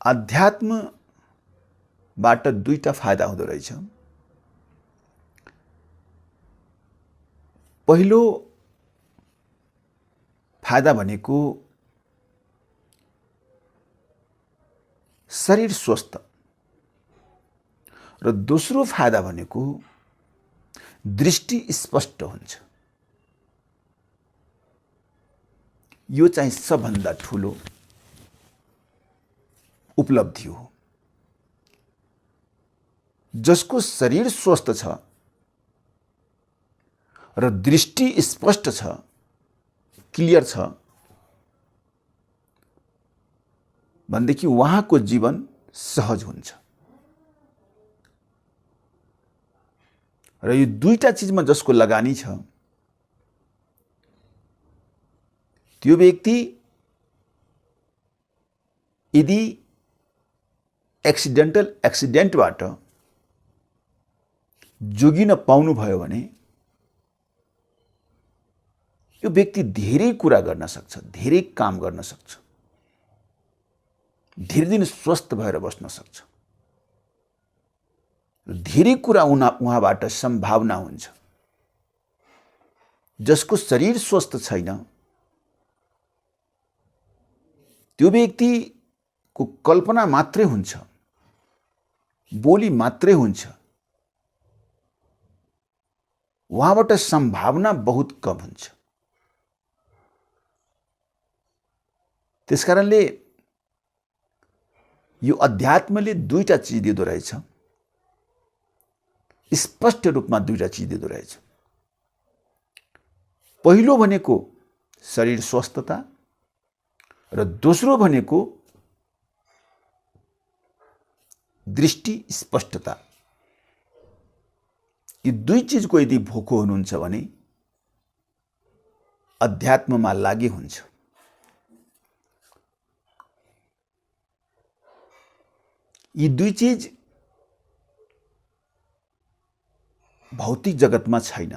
अध्यात्मबाट दुईटा फाइदा हुँदो रहेछ। पहिलो फाइदा भनेको शरीर स्वस्थ र दोस्रो फाइदा भनेको दृष्टि स्पष्ट हुन्छ। यो चाहिँ सबभन्दा ठुलो उपलब्धि हो। जसको शरीर स्वस्थ छ र दृष्टि स्पष्ट छ, क्लियर छ, भनेदेखि उहाँको जीवन सहज हुन्छ। र यो दुईटा चीजमा जसको लगानी छ, त्यो व्यक्ति यदि एक्सिडेन्टबाट जोगिन पाउनु भयो भने यो व्यक्ति धेरै कुरा गर्न सक्छ, धेरै काम गर्न सक्छ, धेरै दिन स्वस्थ भएर बस्न सक्छ। धेरै कुरा उहाँबाट सम्भावना हुन्छ। जसको शरीर स्वस्थ छैन त्यो व्यक्तिको कल्पना मात्रै हुन्छ, बोली मात्रै हुन्छ, उहाँबाट सम्भावना बहुत कम हुन्छ। त्यसकारणले यो अध्यात्मले दुईटा चीज दिँदो रहेछ, स्पष्ट रूपमा दुईटा चीज दिँदो रहेछ। पहिलो भनेको शरीर स्वस्थता र दोस्रो भनेको दृष्टि स्पष्टता। यी दुई चीजको यदि भोको हुनुहुन्छ भने अध्यात्ममा लागि हुन्छ। यी दुई चीज भौतिक जगतमा छैन,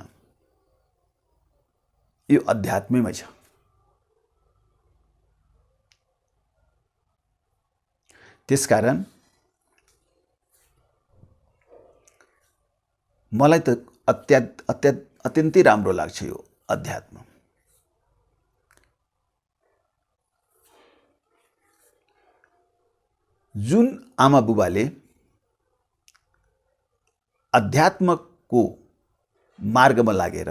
यो अध्यात्ममै छ। त्यसकारण मलाई त अत्यन्तै राम्रो लाग्छ यो अध्यात्म। जुन आमा बुबाले अध्यात्मको मार्गमा लागेर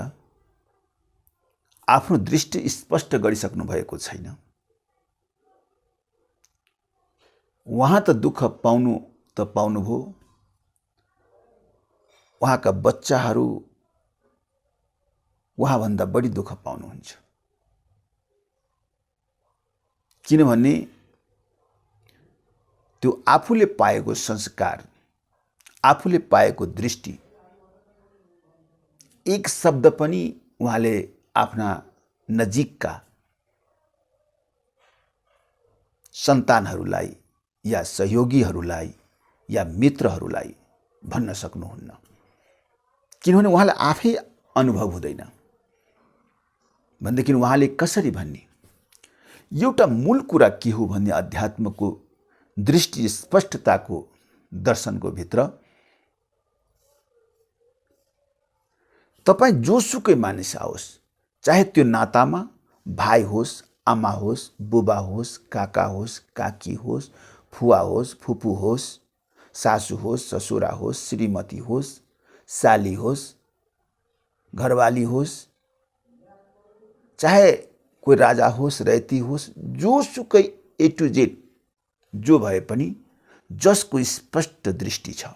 आफ्नो दृष्टि स्पष्ट गरिसक्नु भएको छैन, उहाँ त दुःख पाउनुभयो, उहाँका बच्चाहरू उहाँभन्दा बढी दुःख पाउनुहुन्छ। किनभने त्यो आफूले पाएको संस्कार, आफूले पाएको दृष्टि, एक शब्द पनि उहाँले आफ्ना नजिकका सन्तानहरूलाई या सहयोगीहरूलाई या मित्रहरूलाई भन्न सक्नुहुन्न। किनभने उहाँलाई आफै अनुभव हुँदैन, भनेदेखि उहाँले कसरी भन्ने? एउटा मूल कुरा के हो भन्ने अध्यात्मको दृष्टि स्पष्टताको दर्शनको भित्र तपाईँ जोसुकै मानिस आओस्, चाहे त्यो नातामा भाइ होस्, आमा होस्, बुबा होस्, काका होस्, काकी होस्, फुवा होस्, फुपू होस्, सासू होस्, ससुरा होस्, श्रीमती होस्, साली होस्, घरवाली होस्, चाहे कोही राजा होस्, रैती होस्, जोसुकै ए टु जेड जो भए पनि जसको स्पष्ट दृष्टि छ,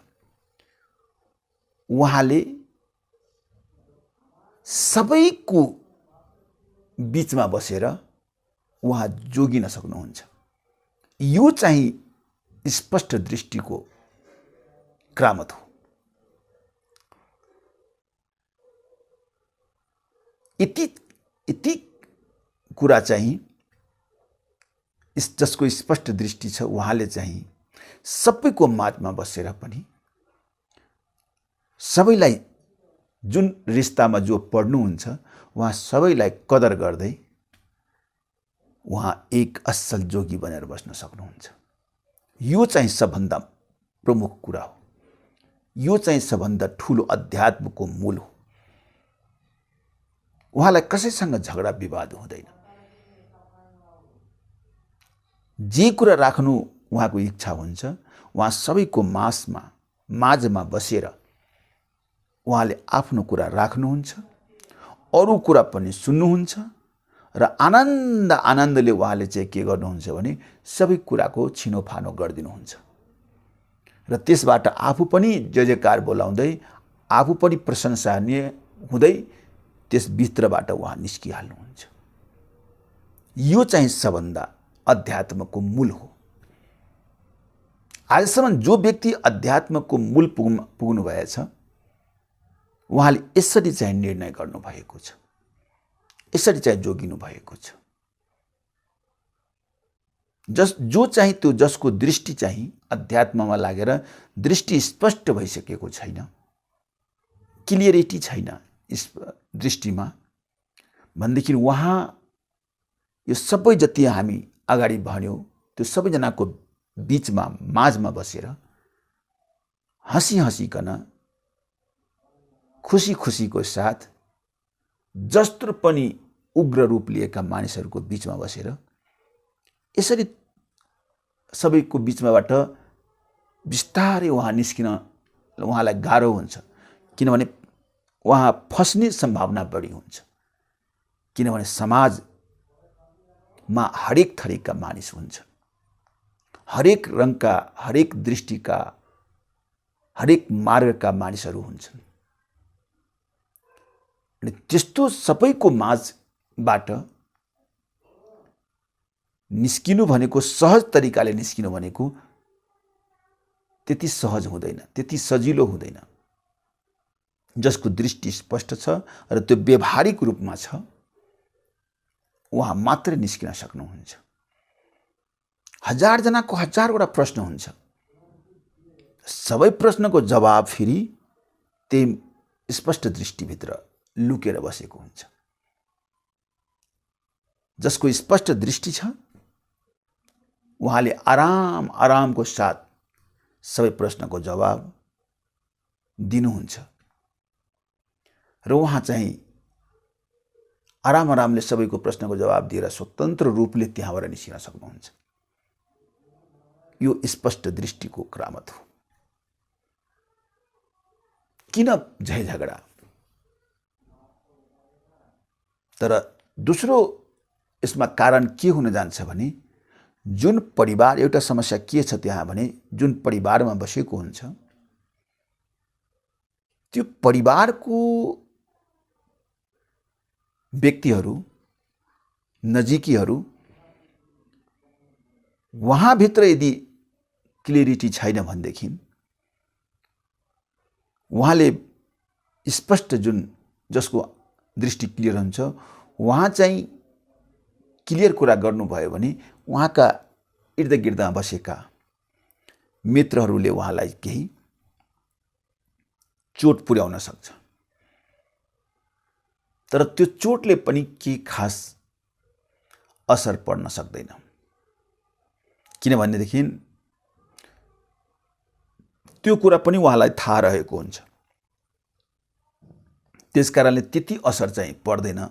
उहाँले सबैको बीचमा बसेर उहाँ जोगिन सक्नुहुन्छ। यो चाहिँ स्पष्ट दृष्टिको करामत हो। यति कुरा चाहिँ जसको स्पष्ट दृष्टि छ, उहाँले चाहिँ सबैको माझमा बसेर पनि सबैलाई, जुन रिस्तामा जो पढ्नुहुन्छ उहाँ सबैलाई कदर गर्दै उहाँ एक असल जोगी बनेर बस्न सक्नुहुन्छ। यो चाहिँ सबभन्दा प्रमुख कुरा हो। यो चाहिँ सबभन्दा ठुलो अध्यात्मको मूल हो। उहाँलाई कसैसँग झगडा विवाद हुँदैन। जे कुरा राख्नु उहाँको इच्छा हुन्छ, उहाँ सबैको माझमा बसेर उहाँले आफ्नो कुरा राख्नुहुन्छ, अरू कुरा पनि सुन्नुहुन्छ र आनन्दले उहाँले चाहिँ के गर्नुहुन्छ भने सबै कुराको छिनोफानो गरिदिनुहुन्छ र त्यसबाट आफू पनि जय जयकार बोलाउँदै, आफू पनि प्रशंसनीय हुँदै त्यस भित्रबाट उहाँ निस्किहाल्नुहुन्छ। यो चाहिँ सबभन्दा अध्यात्मको मूल हो। आजसम्म जो व्यक्ति अध्यात्मको मूल पुग्नु भएछ, उहाँले यसरी चाहिँ निर्णय गर्नुभएको छ, यसरी चाहिँ जोगिनु भएको छ। जो चाहिँ त्यो जसको दृष्टि चाहिँ अध्यात्ममा लागेर दृष्टि स्पष्ट भइसकेको छैन, क्लियरिटी छैन दृष्टिमा, भनेदेखि उहाँ यो सबै जति हामी अगाडि भन्यौँ त्यो सबैजनाको बीचमा माझमा बसेर हँसिकन खुसीको साथ जस्तो पनि उग्र रूप लिएका मानिसहरूको बीचमा बसेर यसरी सबैको बीचमाबाट बिस्तारै उहाँ निस्किन उहाँलाई गाह्रो हुन्छ, किनभने उहाँ फस्ने सम्भावना बढी हुन्छ। किनभने समाजमा हरेक थरीका मानिस हुन्छ, हरेक रङका, हरेक दृष्टिका, हरेक मार्गका मानिसहरू हुन्छन्। अनि त्यस्तो सबैको माझबाट निस्किनु भनेको, सहज तरिकाले निस्किनु भनेको त्यति सहज हुँदैन, त्यति सजिलो हुँदैन। जसको दृष्टि स्पष्ट छ र त्यो व्यवहारिक रूपमा छ, उहाँ मात्र निस्किन सक्नुहुन्छ। हजारजनाको हजारवटा प्रश्न हुन्छ, सबै प्रश्नको जवाब फेरि त्यही स्पष्ट दृष्टिभित्र लुकेर बसेको हुन्छ। जसको स्पष्ट दृष्टि छ, उहाँले आरामको साथ सबै प्रश्नको जवाब दिनुहुन्छ र उहाँ चाहिँ आरामले सबैको प्रश्नको जवाब दिएर स्वतन्त्र रूपले त्यहाँबाट निस्किन सक्नुहुन्छ। यो स्पष्ट दृष्टिको करामत हो। किन झै झगडा? तर दोस्रो यसमा कारण के हुन जान्छ भने, जुन परिवार, एउटा समस्या के छ त्यहाँ भने, जुन परिवारमा बसेको हुन्छ त्यो परिवारको व्यक्तिहरू, नजिकीहरू, उहाँभित्र यदि क्लियरिटी छैन भनेदेखि, उहाँले स्पष्ट जुन जसको दृष्टि क्लियर हुन्छ, उहाँ चाहिँ क्लियर कुरा गर्नुभयो भने उहाँका इर्दगिर्दमा बसेका मित्रहरूले उहाँलाई केही चोट पुर्याउन सक्छ। तर त्यो चोटले पनि के खास असर पर्न सक्दैन, किनभनेदेखि त्यो कुरा पनि उहाँलाई थाहा रहेको हुन्छ। त्यसकारणले त्यति असर चाहिँ पर्दैन।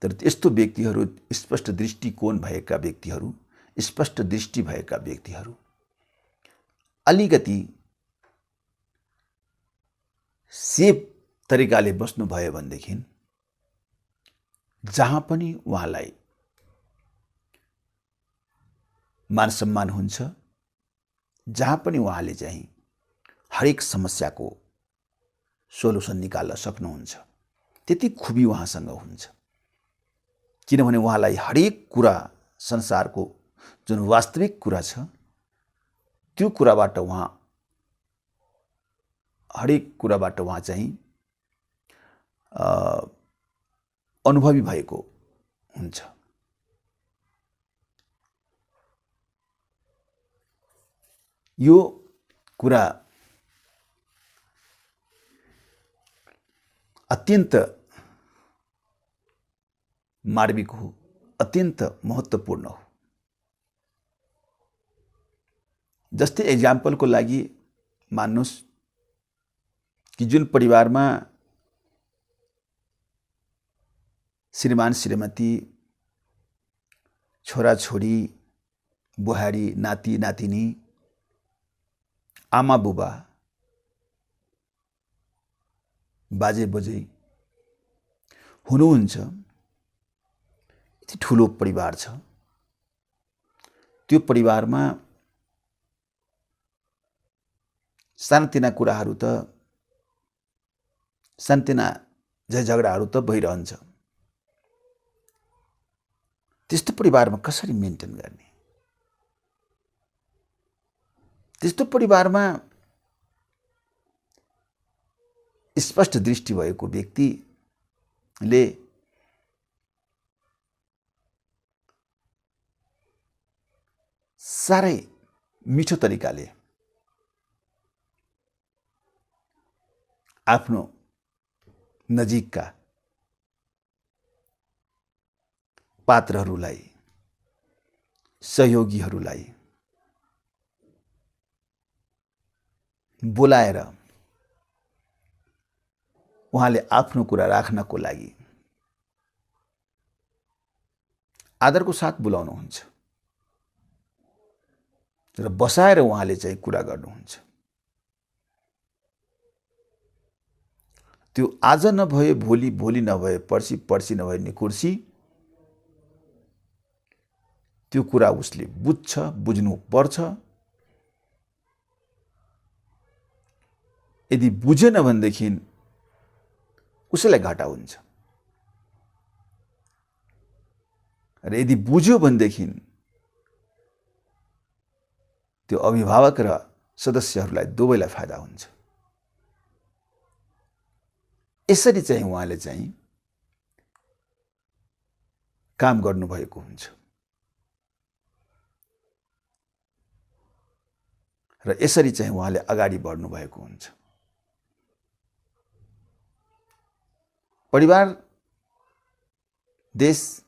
तर यस्तो व्यक्तिहरू, स्पष्ट दृष्टिकोण भएका व्यक्तिहरू, स्पष्ट दृष्टि भएका व्यक्तिहरू अलिकति सेफ तरिकाले बस्नुभयो भनेदेखि जहाँ पनि उहाँलाई मान सम्मान हुन्छ, जहाँ पनि उहाँले चाहिँ हरेक समस्याको सोलुसन निकाल्न सक्नुहुन्छ, त्यति खुबी उहाँसँग हुन्छ। किनभने उहाँलाई हरेक कुरा, संसारको जुन वास्तविक कुरा छ त्यो कुराबाट उहाँ, हरेक कुराबाट उहाँ चाहिँ अनुभवी भएको हुन्छ। यो कुरा अत्यन्त मार्मिक हो, अत्यन्त महत्त्वपूर्ण हो। जस्तै एक्जाम्पलको लागि मान्नुस् कि जुन परिवारमा श्रीमान श्रीमती, छोराछोरी, बुहारी, नाति नातिनी, आमा बुबा, बाजे बोजै हुनुहुन्छ, यति ठुलो परिवार छ। त्यो परिवारमा सानोतिना कुराहरू त सानोतिना झगडाहरू त भइरहन्छ। त्यस्तो परिवारमा कसरी मेन्टेन गर्ने? त्यस्तो परिवारमा स्पष्ट दृष्टि भएको व्यक्तिले साह्रै मिठो तरिकाले आफ्नो नजिकका पात्रहरूलाई, सहयोगीहरूलाई बोलाएर उहाँले आफ्नो कुरा राख्नको लागि आदरको साथ बोलाउनुहुन्छ र बसाएर उहाँले चाहिँ कुरा गर्नुहुन्छ। त्यो आज नभए भोलि, भोलि नभए पर्सि, पर्सि नभए निकुर्सी त्यो कुरा उसले बुझ्छ, बुझ्नु पर्छ। यदि बुझेन भनेदेखि उसैलाई घाटा हुन्छ र यदि बुझ्यो भनेदेखि त्यो अभिभावक र सदस्यहरूलाई दुवैलाई फाइदा हुन्छ। यसरी चाहिँ उहाँले चाहिँ काम गर्नुभएको हुन्छ र यसरी चाहिँ उहाँले अगाडि बढ्नु भएको हुन्छ। परिवार, देश,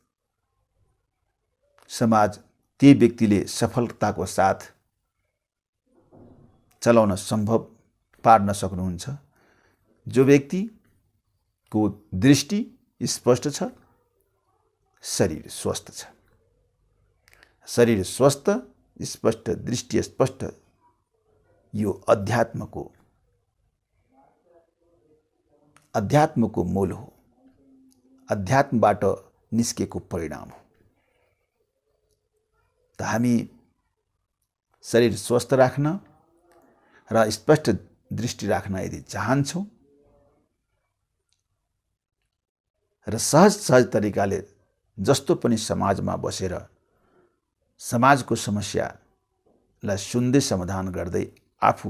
समाज ती व्यक्तिले सफलताको साथ चलाउन सम्भव पार्न सक्नुहुन्छ जो व्यक्तिको दृष्टि स्पष्ट छ, शरीर स्वस्थ छ। शरीर स्वस्थ, स्पष्ट दृष्टि स्पष्ट, यो अध्यात्मको मूल हो, अध्यात्मबाट निस्केको परिणाम हो। त हामी शरीर स्वस्थ राख्न र स्पष्ट दृष्टि राख्न यदि चाहन्छौँ र सहज तरिकाले जस्तो पनि समाजमा बसेर समाजको समस्यालाई सुन्दै समाधान गर्दै आफू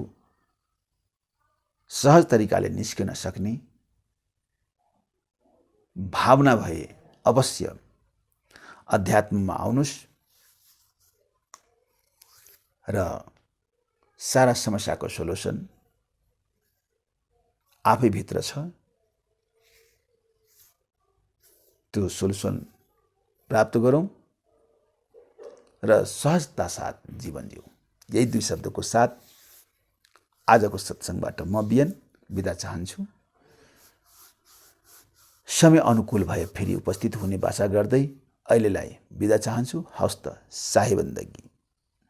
सहज तरिकाले निस्किन सक्ने भावना भए अवश्य अध्यात्ममा आउनुस् र सारा समस्याको सोलुसन आफै भित्र छ। त्यो सोलुसन प्राप्त गरौँ र सहजता साथ जीवन जिउँ। यही दुई शब्दको साथ आजको सत्सङ्गबाट म बिएन बिदा चाहन्छु। समय अनुकूल भए फेरि उपस्थित हुने बाचा गर्दै अहिलेलाई बिदा चाहन्छु। हवस् त, शाही बन्दगी।